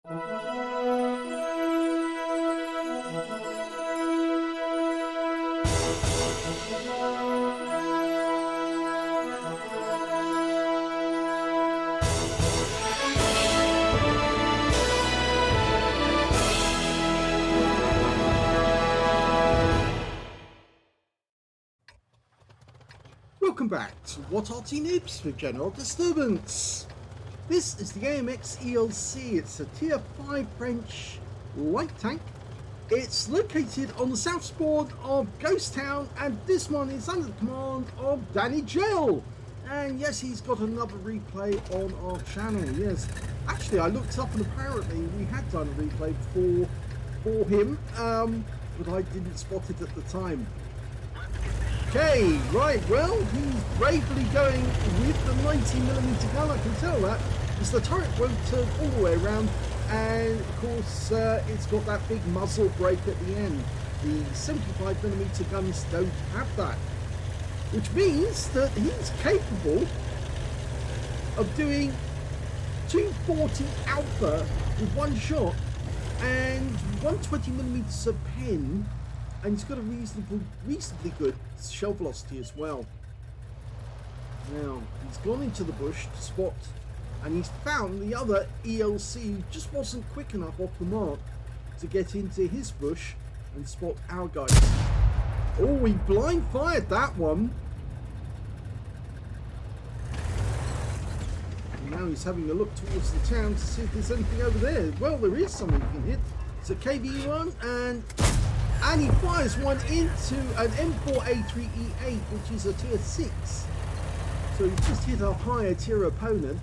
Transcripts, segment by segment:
Welcome back to What Arty Noobs for General Disturbance. This is the AMX ELC. It's a tier 5 French light tank. It's located on the south spawn of Ghost Town, and this one is under the command of danijjjel. And yes, he's got another replay on our channel. Yes, actually I looked up and apparently we had done a replay for him, but I didn't spot it at the time. Okay, right, well, he's bravely going with the 90mm gun, I can tell that, because the turret won't turn all the way around, and of course it's got that big muzzle brake at the end. The 75mm guns don't have that, which means that he's capable of doing 240 alpha with one shot and 120mm of pen. And he's got a reasonably good shell velocity as well. Now, he's gone into the bush to spot, and he's found the other ELC who just wasn't quick enough off the mark to get into his bush and spot our guys. Oh, he blind fired that one. And now he's having a look towards the town to see if there's anything over there. Well, there is something he can hit. It's a KV1, and he fires one into an M4A3E8, which is a tier 6. So he just hit a higher tier opponent.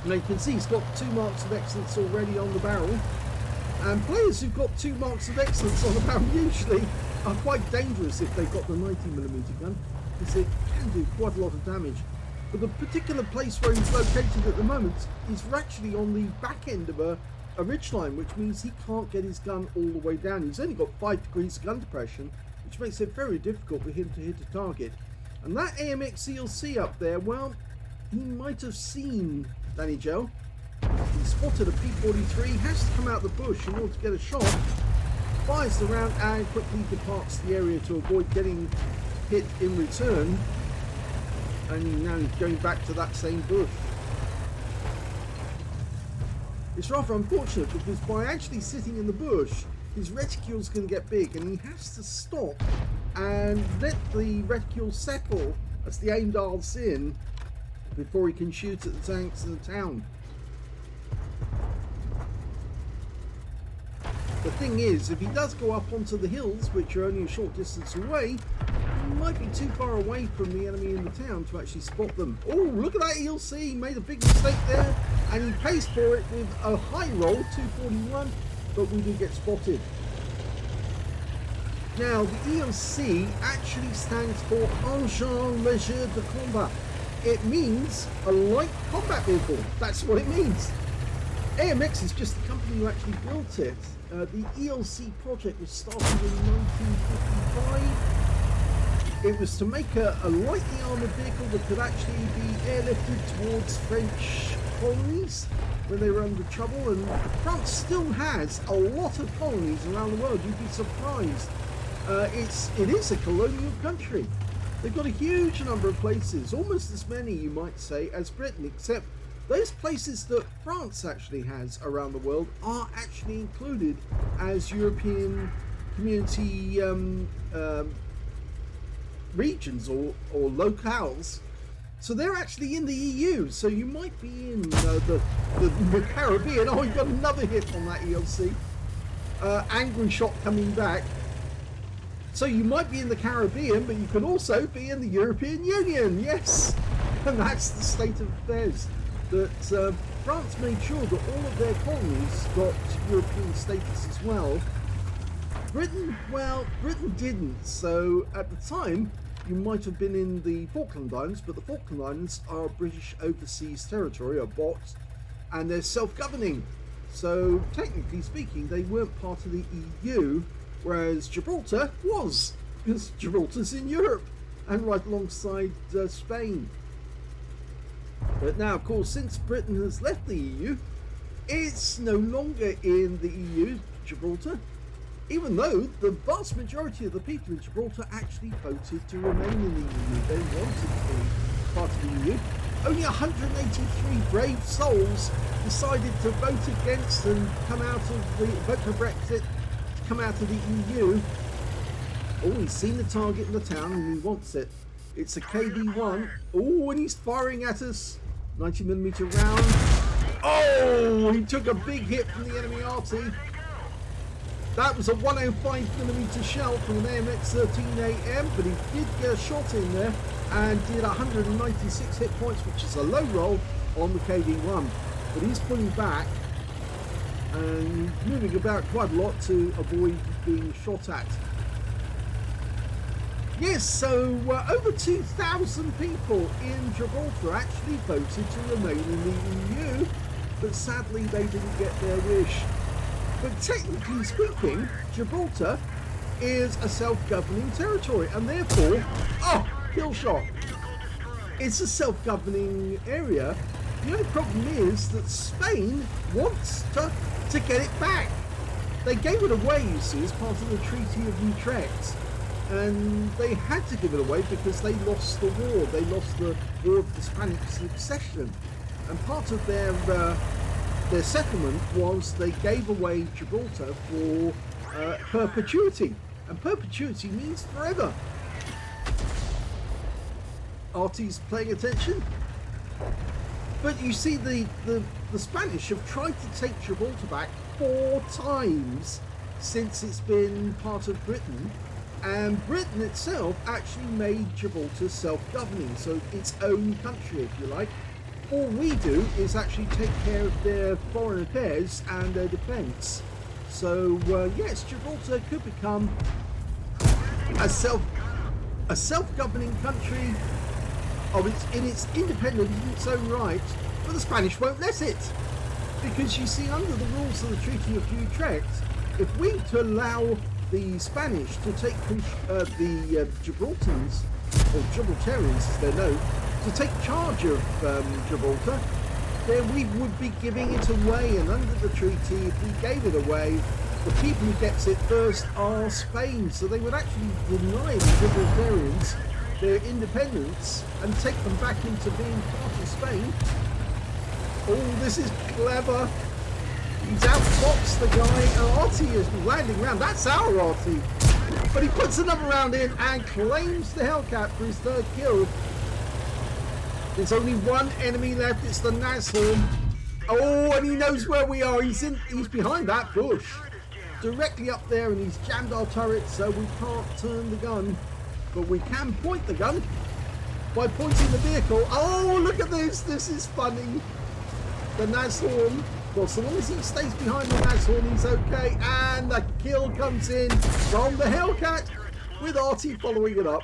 And you can see he's got 2 marks of excellence already on the barrel. And players who've got 2 marks of excellence on the barrel usually are quite dangerous if they've got the 90mm gun, because it can do quite a lot of damage. But the particular place where he's located at the moment is actually on the back end of a ridgeline, which means he can't get his gun all the way down. He's only got 5 degrees of gun depression, which makes it very difficult for him to hit a target. And that AMX ELC up there, well, he might have seen danijjjel. He spotted a P43, has to come out the bush in order to get a shot, fires the round and quickly departs the area to avoid getting hit in return. And now he's going back to that same bush. It's rather unfortunate because by actually sitting in the bush, his reticule's going to get big and he has to stop and let the reticule settle as the aim dials in before he can shoot at the tanks in the town. The thing is, if he does go up onto the hills, which are only a short distance away, he might be too far away from the enemy in the town to actually spot them. Oh, look at that ELC, he made a big mistake there, and he pays for it with a high roll, 241, but we do get spotted. Now, the ELC actually stands for Engin Léger de Combat. It means a light combat vehicle, that's what it means. AMX is just the company who actually built it. The ELC project was started in 1955. It was to make a lightly armoured vehicle that could actually be airlifted towards French colonies when they were under trouble, and France still has a lot of colonies around the world. You'd be surprised. It is a colonial country. They've got a huge number of places, almost as many you might say as Britain, except those places that France actually has around the world are actually included as European community regions or locales. So they're actually in the EU. So you might be in the Caribbean. Oh, you got another hit on that ELC. Angry shot coming back. So you might be in the Caribbean, but you can also be in the European Union. Yes, and that's the state of affairs. That France made sure that all of their colonies got European status as well. Britain, well, Britain didn't. So at the time, you might have been in the Falkland Islands, but the Falkland Islands are British overseas territory, or BOT, and they're self-governing. So technically speaking, they weren't part of the EU, whereas Gibraltar was, because Gibraltar's in Europe and right alongside Spain. But now, of course, since Britain has left the EU, It's no longer in the EU, Gibraltar, even though the vast majority of the people in Gibraltar actually voted to remain in the EU. They wanted to be part of the EU. Only 183 brave souls decided to vote against and vote for Brexit, to come out of the EU. Oh, he's seen the target in the town and he wants it. It's a KD-1. Oh, and he's firing at us. 90mm round. Oh, he took a big hit from the enemy Arty. That was a 105mm shell from an AMX 13AM, but he did get a shot in there and did 196 hit points, which is a low roll on the KD-1. But he's pulling back and moving about quite a lot to avoid being shot at. Yes, so over 2,000 people in Gibraltar actually voted to remain in the EU, but sadly they didn't get their wish. But technically speaking, Gibraltar is a self-governing territory, and therefore, kill shot. It's a self-governing area. The only problem is that Spain wants to get it back. They gave it away, you see, as part of the Treaty of Utrecht. And they had to give it away because they lost the war. They lost the War of the Spanish Succession. And part of their settlement was they gave away Gibraltar for perpetuity. And perpetuity means forever. Arty's paying attention. But you see, the Spanish have tried to take Gibraltar back 4 times since it's been part of Britain. And Britain itself actually made Gibraltar self-governing, so its own country, if you like. All we do is actually take care of their foreign affairs and their defence. So yes, Gibraltar could become a self-governing country in its independence in its own right, but the Spanish won't let it, because you see, under the rules of the Treaty of Utrecht, if we to allow the Spanish to take the Gibraltarians, or Gibraltarians as they're known, to take charge of Gibraltar, then we would be giving it away. And under the treaty, if we gave it away, the people who gets it first are Spain. So they would actually deny the Gibraltarians their independence and take them back into being part of Spain. Oh, this is clever. He's outfoxed the guy. Arty is landing round. That's our Arty. But he puts another round in and claims the Hellcat for his 3rd kill. There's only one enemy left. It's the Nashorn. Oh, and he knows where we are. He's behind that bush, directly up there, and he's jammed our turret, so we can't turn the gun. But we can point the gun by pointing the vehicle. Oh, look at this. This is funny. The Nashorn. Well, so long as he stays behind the Nashorn, he's okay. And the kill comes in from the Hellcat, with Arty following it up.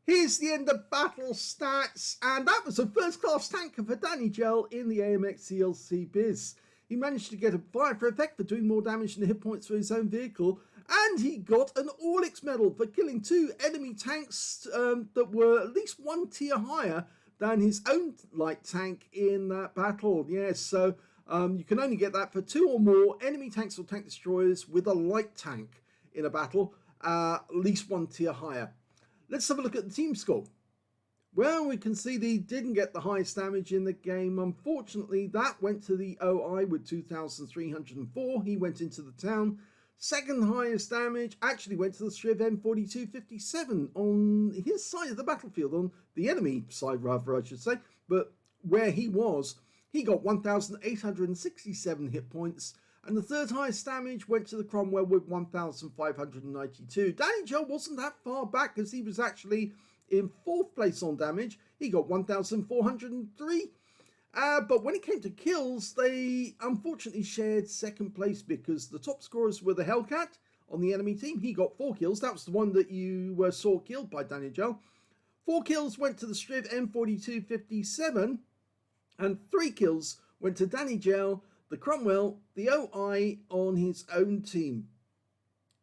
Here's the end of battle stats, and that was a first-class tanker for danijjjel in the AMX ELC biz. He managed to get a fire for effect for doing more damage than the hit points for his own vehicle, and he got an All-X medal for killing 2 enemy tanks that were at least 1 tier higher than his own light tank in that battle. Yes, so you can only get that for 2 or more enemy tanks or tank destroyers with a light tank in a battle, at least 1 tier higher. Let's have a look at the team score. Well, we can see that he didn't get the highest damage in the game. Unfortunately, that went to the OI with 2,304. He went into the town. Second highest damage actually went to the Shure MV7X on his side of the battlefield, on the enemy side rather, I should say. But where he was, he got 1,867 hit points. And the third highest damage went to the Cromwell with 1,592. danijjjel wasn't that far back, as he was actually in 4th place on damage. He got 1,403. But when it came to kills, they unfortunately shared 2nd place, because the top scorers were the Hellcat on the enemy team. He got 4 kills. That was the one that you saw killed by danijjjel. 4 kills went to the Shure MV7X, and 3 kills went to danijjjel, the Cromwell, the OI on his own team.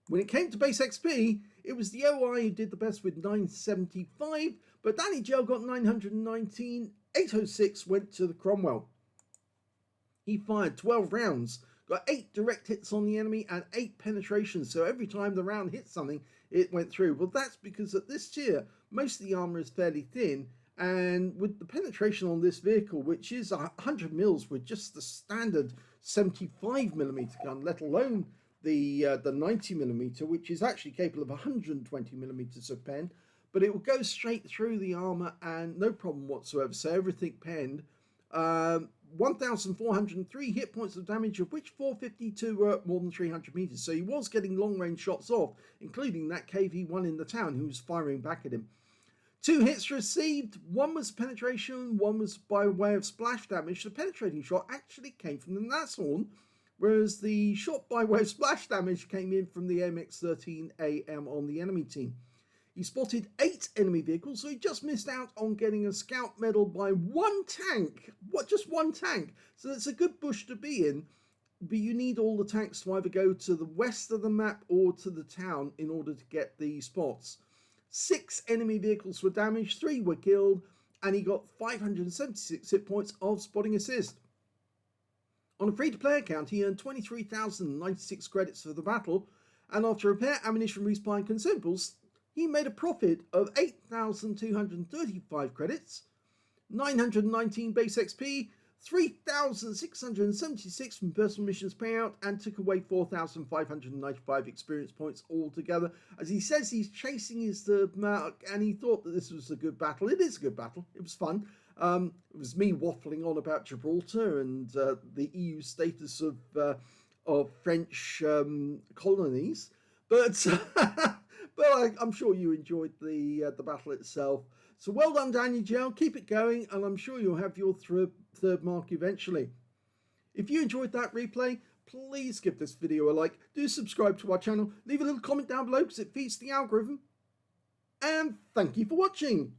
When it came to base XP, it was the OI who did the best with 975, But danijjjel got 919, 806 went to the Cromwell. He fired 12 rounds, got 8 direct hits on the enemy and 8 penetrations, so every time the round hit something, it went through. Well, that's because at this tier, most of the armour is fairly thin, and with the penetration on this vehicle, which is 100 mils with just the standard 75mm gun, let alone the 90mm, which is actually capable of 120mm of pen, but it will go straight through the armour and no problem whatsoever, so everything penned. 1,403 hit points of damage, of which 452 were more than 300 meters. So he was getting long-range shots off, including that KV-1 in the town who was firing back at him. 2 hits received. One was penetration, one was by way of splash damage. The penetrating shot actually came from the Aslains, whereas the shot by way of splash damage came in from the AMX 13 AM on the enemy team. He spotted 8 enemy vehicles, so he just missed out on getting a scout medal by 1 tank. Just 1 tank. So it's a good bush to be in, but you need all the tanks to either go to the west of the map or to the town in order to get the spots. 6 enemy vehicles were damaged, 3 were killed, and he got 576 hit points of spotting assist. On a free-to-play account, he earned 23,096 credits for the battle, and after repair, ammunition, respawn, and consumables, he made a profit of 8,235 credits, 919 base XP, 3,676 from personal missions payout, and took away 4,595 experience points altogether. As he says, he's chasing his third mark, and he thought that this was a good battle. It is a good battle. It was fun. It was me waffling on about Gibraltar and the EU status of French colonies, but but I'm sure you enjoyed the battle itself. So well done, danijjjel. Keep it going, and I'm sure you'll have your third mark eventually. If you enjoyed that replay, please give this video a like. Do subscribe to our channel. Leave a little comment down below because it feeds the algorithm. And thank you for watching.